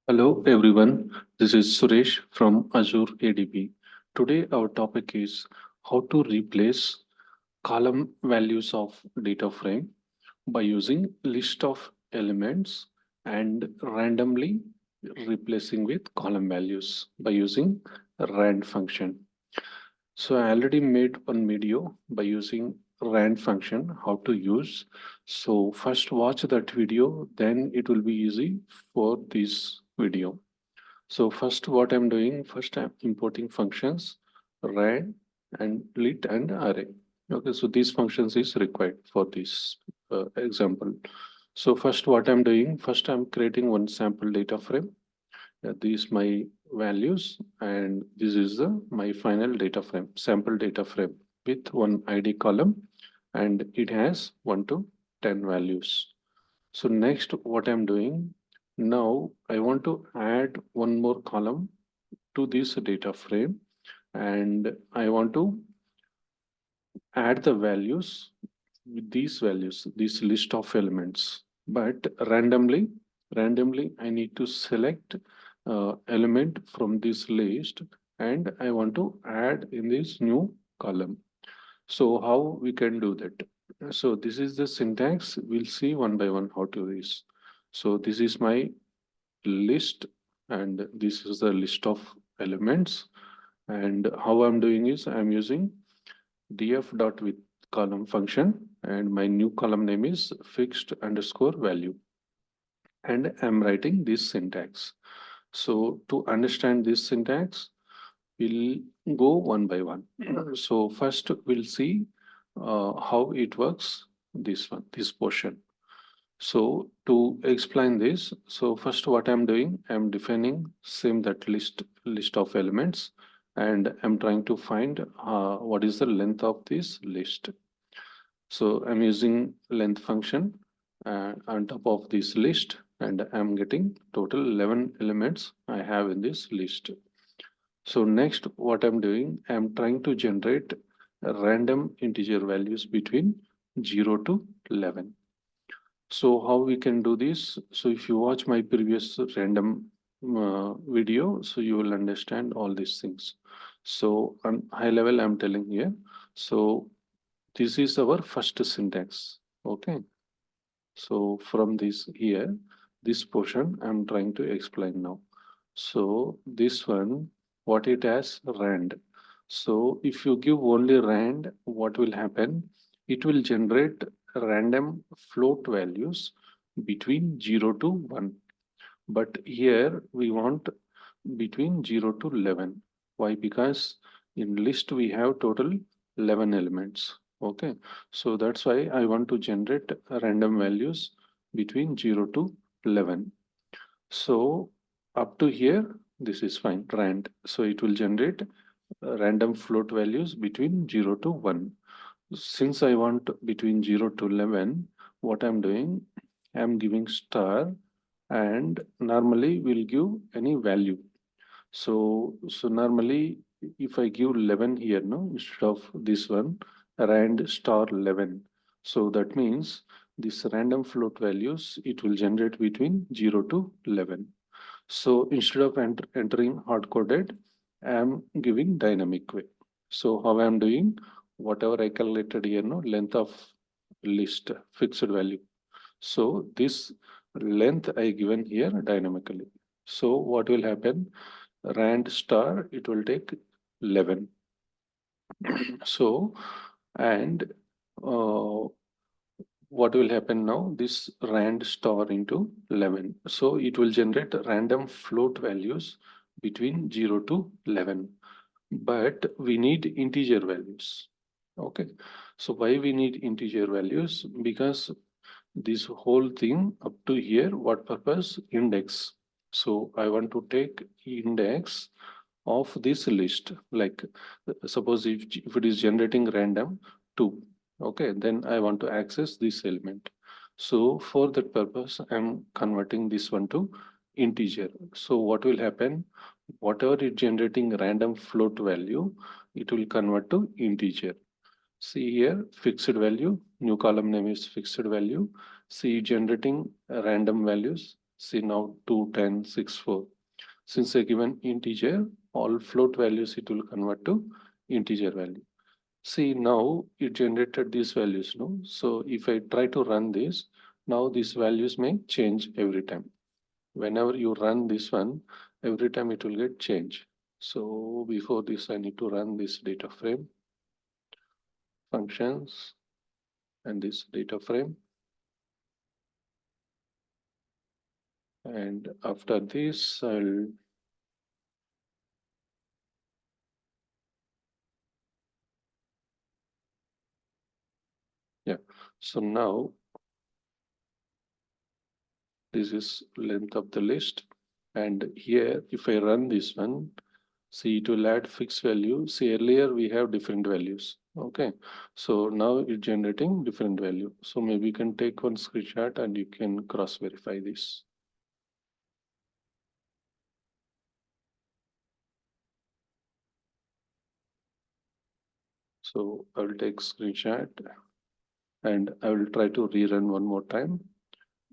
Hello everyone, this is Suresh from Azure ADP. Today our topic is how to replace column values of data frame by using list of elements and randomly replacing with column values by using rand function. So I already made one video by using rand function how to use. So first watch that video, then it will be easy for this video. So first what I'm doing, first I'm importing functions rand and lit and array. Okay, so these functions is required for this example. So first what I'm doing, first I'm creating one sample data frame. These my values and this is the my final data frame, sample data frame with one ID column and it has 1 to 10 values. So next what I'm doing, now I want to add one more column to this data frame and I want to add the values with these values, this list of elements, but randomly I need to select element from this list and I want to add in this new column. So how we can do that? So this is the syntax. We'll see one by one how to this. So this is my list and this is the list of elements and how I'm doing is I'm using df dot with column function and my new column name is fixed underscore value and I'm writing this syntax. So to understand this syntax, we'll go one by one. So first we'll see how it works, this one, this portion. So to explain this, so first what I'm doing, I'm defining same that list of elements and I'm trying to find what is the length of this list. So I'm using length function on top of this list and I'm getting total 11 elements I have in this list. So next what I'm doing, I'm trying to generate random integer values between 0 to 11. So how we can do this? So if you watch my previous random video, so you will understand all these things. So on high level, I'm telling here. So this is our first syntax. Okay. So from this here, this portion I'm trying to explain now. So this one, what it has rand. So if you give only rand, what will happen? It will generate random float values between 0 to 1. But here we want between 0 to 11. Why? Because in list we have total 11 elements. Okay, so that's why I want to generate random values between 0 to 11. So up to here, this is fine, rand. So it will generate random float values between 0 to 1. Since I want between 0 to 11, what I'm doing, I'm giving star and normally we'll give any value. So normally if I give 11 here, no, instead of this one, rand star 11. So that means this random float values, it will generate between 0 to 11. So instead of entering hard-coded, I am giving dynamic way. So how I am doing, whatever I calculated here, no, length of list, fixed value. So this length I given here dynamically. So what will happen? Rand star, it will take 11. So, and uh, what will happen now? This rand star into 11. So it will generate random float values between 0 to 11. But we need integer values. Okay. So why we need integer values? Because this whole thing up to here, what purpose? Index. So I want to take index of this list. Like suppose if it is generating random 2, okay, then I want to access this element. So for that purpose, I'm converting this one to integer. So what will happen? Whatever is generating random float value, it will convert to integer. See here, fixed value, new column name is fixed value. See generating random values. See now 2, 10, 6, 4. Since a given integer, all float values it will convert to integer value. See now it generated these values, no? So if I try to run this, now these values may change every time. Whenever you run this one, every time it will get changed. So before this, I need to run this data frame functions and this data frame. And after this, I'll yeah. So now this is length of the list. And here, if I run this one, see it will add fixed value. See earlier we have different values. Okay. So now it's generating different value. So maybe you can take one screenshot and you can cross verify this. So I will take screenshot and I will try to rerun one more time.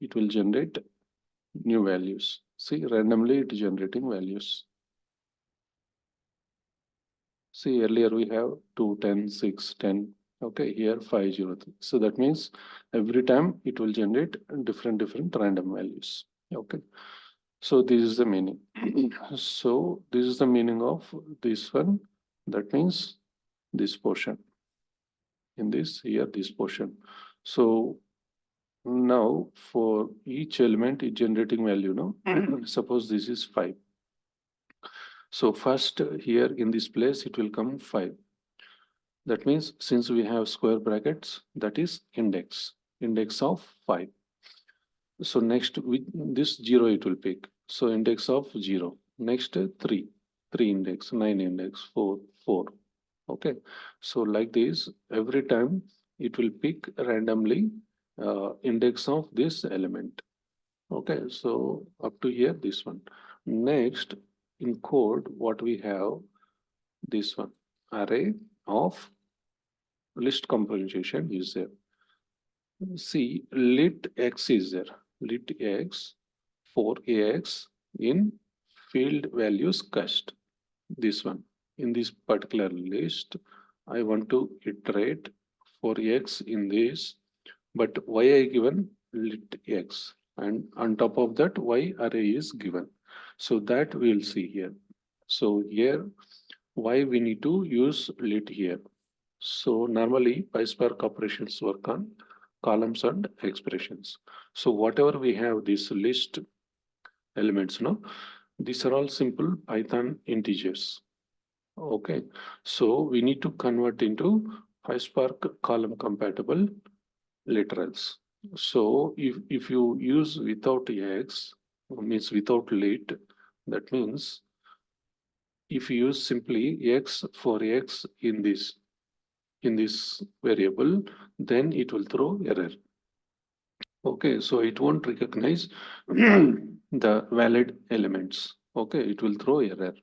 It will generate new values. See, randomly it is generating values. See, earlier we have 2, 10, 6, 10. Okay, here 5, 0, 3. So that means every time it will generate different random values. Okay. So this is the meaning. So this is the meaning of this one. That means this portion. In this here, this portion. So now for each element is generating value, no? Suppose this is 5. So first here in this place, it will come 5. That means since we have square brackets, that is index of 5. So next with this 0 it will pick. So index of 0. Next 3 index, 9 index, 4 4. Okay. So like this, every time it will pick randomly index of this element. Okay. So up to here, this one. Next in code, what we have, this one, array of list composition is there. See, lit x is there. Lit x for ax in field values cast. This one. In this particular list, I want to iterate for x in this, but y I given lit x. And on top of that, y array is given. So that we'll see here. So here, why we need to use lit here. So normally PySpark operations work on columns and expressions. So whatever we have this list elements, no, these are all simple Python integers. Okay, so we need to convert into PySpark column compatible literals. So if you use without x, means without lit, that means if you use simply x for x in this variable, then it will throw error. Okay, so it won't recognize the valid elements. Okay, it will throw error.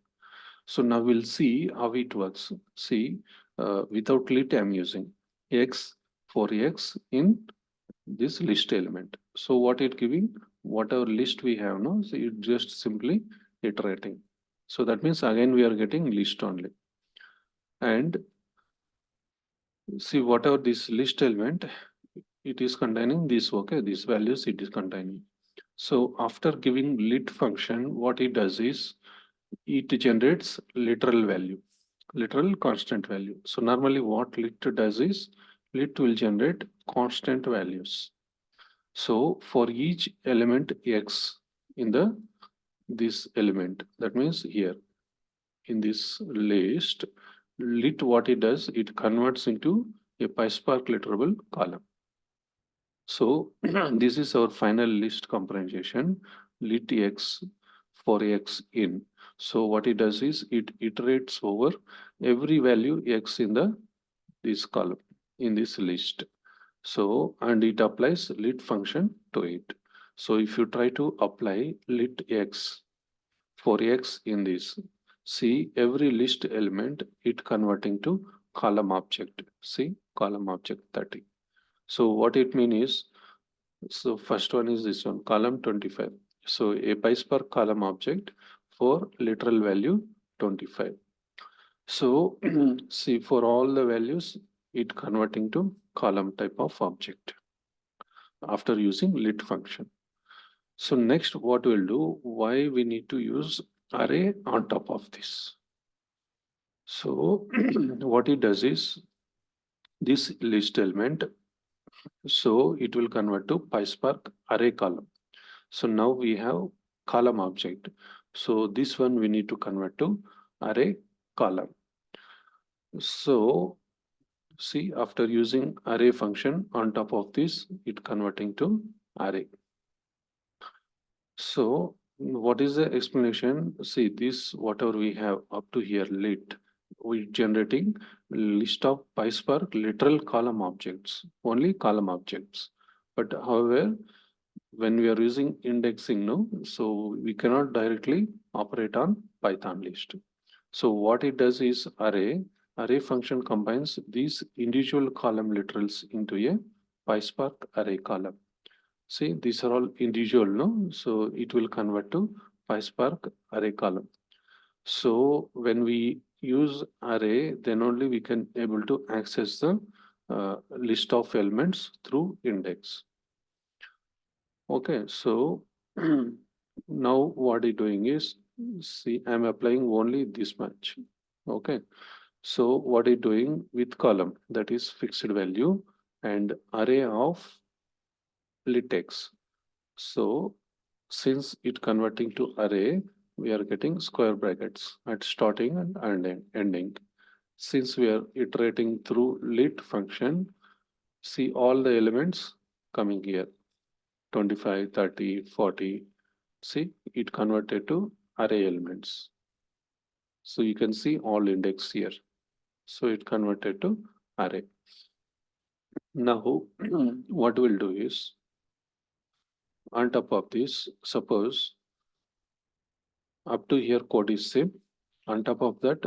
So now we'll see how it works. See, without lit, I'm using x for x in this list element. So what it giving? Whatever list we have now, so it just simply iterating. So that means again we are getting list only. And see whatever this list element, it is containing this, okay, these values it is containing. So after giving lit function, what it does is it generates literal value, literal constant value. So normally what lit does is lit will generate constant values. So for each element x in this element, that means here in this list, lit what it does, it converts into a PySpark literable column. So this is our final list comprehension, lit x for x in. So what it does is it iterates over every value x in this column, in this list. So, and it applies lit function to it. So if you try to apply lit x for x in this, see every list element it converting to column object. See column object 30. So what it means is, so first one is this one, column 25. So a PySpark column object for literal value 25. So see, for all the values, it converting to column type of object after using lit function. So next, what we'll do, why we need to use array on top of this. So what it does is this list element, so it will convert to PySpark array column. So now we have column object. So this one we need to convert to array column. So see, after using array function on top of this, it converting to array. So what is the explanation? See, this whatever we have up to here lit, we generating list of PySpark literal column objects, only column objects. But however, when we are using indexing, no, so we cannot directly operate on Python list. So what it does is array function combines these individual column literals into a PySpark array column. See, these are all individual, no? So it will convert to PySpark array column. So when we use array, then only we can able to access the list of elements through index. Okay, so now what it doing is, see, I'm applying only this much. Okay, so what it doing with column, that is fixed value and array of litex. So since it converting to array, we are getting square brackets at starting and ending. Since we are iterating through lit function, see all the elements coming here, 25, 30, 40. See, it converted to array elements. So you can see all index here. So it converted to array. Now, what we'll do is, on top of this, suppose up to here code is same. On top of that,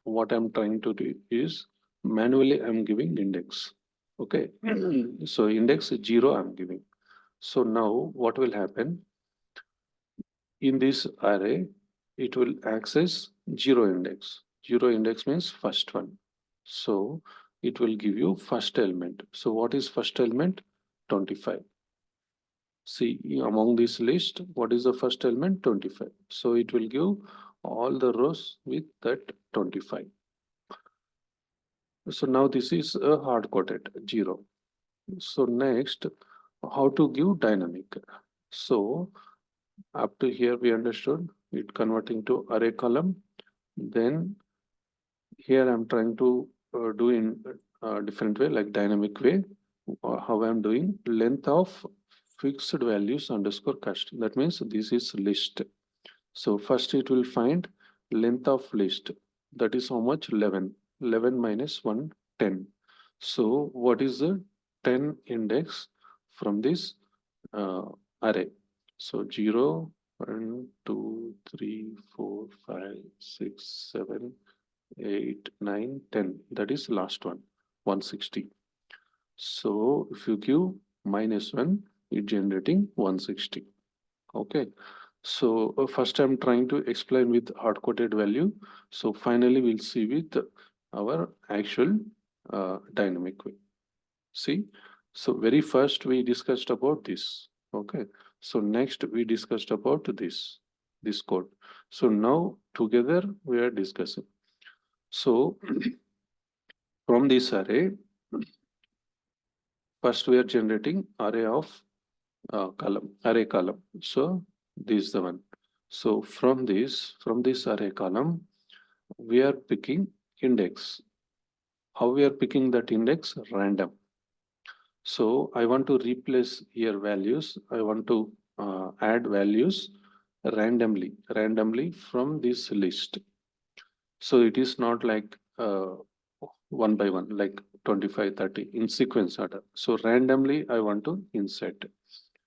what I'm trying to do is manually I'm giving index. Okay, so index 0 I'm giving. So now what will happen in this array? It will access 0 index. 0 index means first one. So it will give you first element. So what is first element? 25. See, among this list, what is the first element? 25. So it will give all the rows with that 25. So now this is a hard coded 0. So next, how to give dynamic? So up to here we understood it converting to array column. Then here I'm trying to do in a different way, like dynamic way. How I'm doing length of fixed values underscore cast. That means this is list. So first it will find length of list. That is how much? 11. 11 minus 1, 10. So what is the 10 index from this array? So 0, 1, 2, 3, 4, 5, 6, 7, 8, 9, 10. That is last one, 160. So if you give minus 1, it generating 160. Okay. So first I'm trying to explain with hard-coded value. So finally we'll see with our actual dynamic way. See, so very first we discussed about this. Okay. So next we discussed about this code. So now together we are discussing. So from this array, first we are generating array of array column. So this is the one. So from this array column, we are picking index. How we are picking that index? Random. So I want to replace here values. I want to add values randomly from this list. So it is not like one by one, like 25, 30 in sequence order. So randomly I want to insert.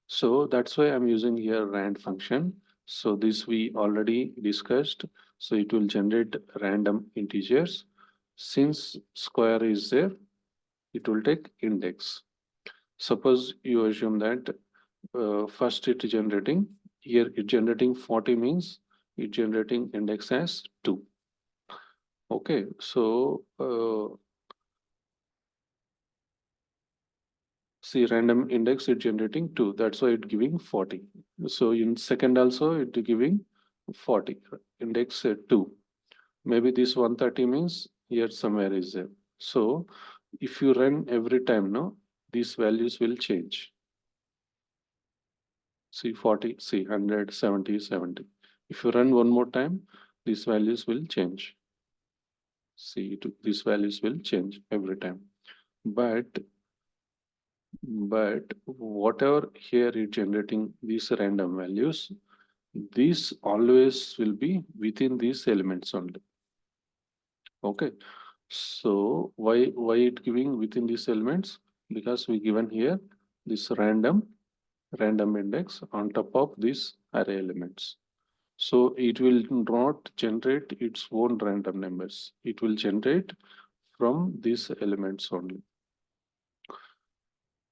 So that's why I'm using here rand function. So this we already discussed. So it will generate random integers. Since square is there, it will take index. Suppose you assume that first it generating here it generating 40 means it generating index as 2. Okay, so see random index it generating 2. That's why it giving 40. So in second also it giving 40. Index 2. Maybe this 130 means here somewhere is there. So if you run every time, no, these values will change. See 40, see 100, 70, 70. If you run one more time, these values will change. See, these values will change every time. But whatever here is generating these random values, these always will be within these elements only. Okay. So why it giving within these elements? Because we given here this random index on top of these array elements. So it will not generate its own random numbers. It will generate from these elements only.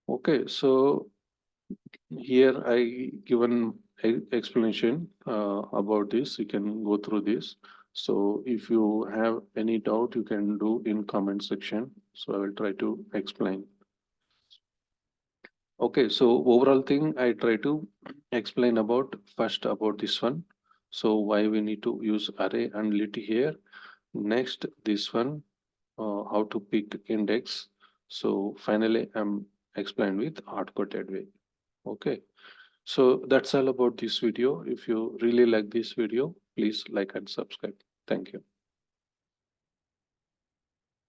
Okay, so here I given explanation about this. You can go through this. So if you have any doubt, you can do in comment section. So I will try to explain. Okay, so overall thing I try to explain about first about this one. So why we need to use array and lit here. Next, this one, how to pick index. So finally, I'm explained with hard-coded way. Okay, so that's all about this video. If you really like this video, please like and subscribe. Thank you.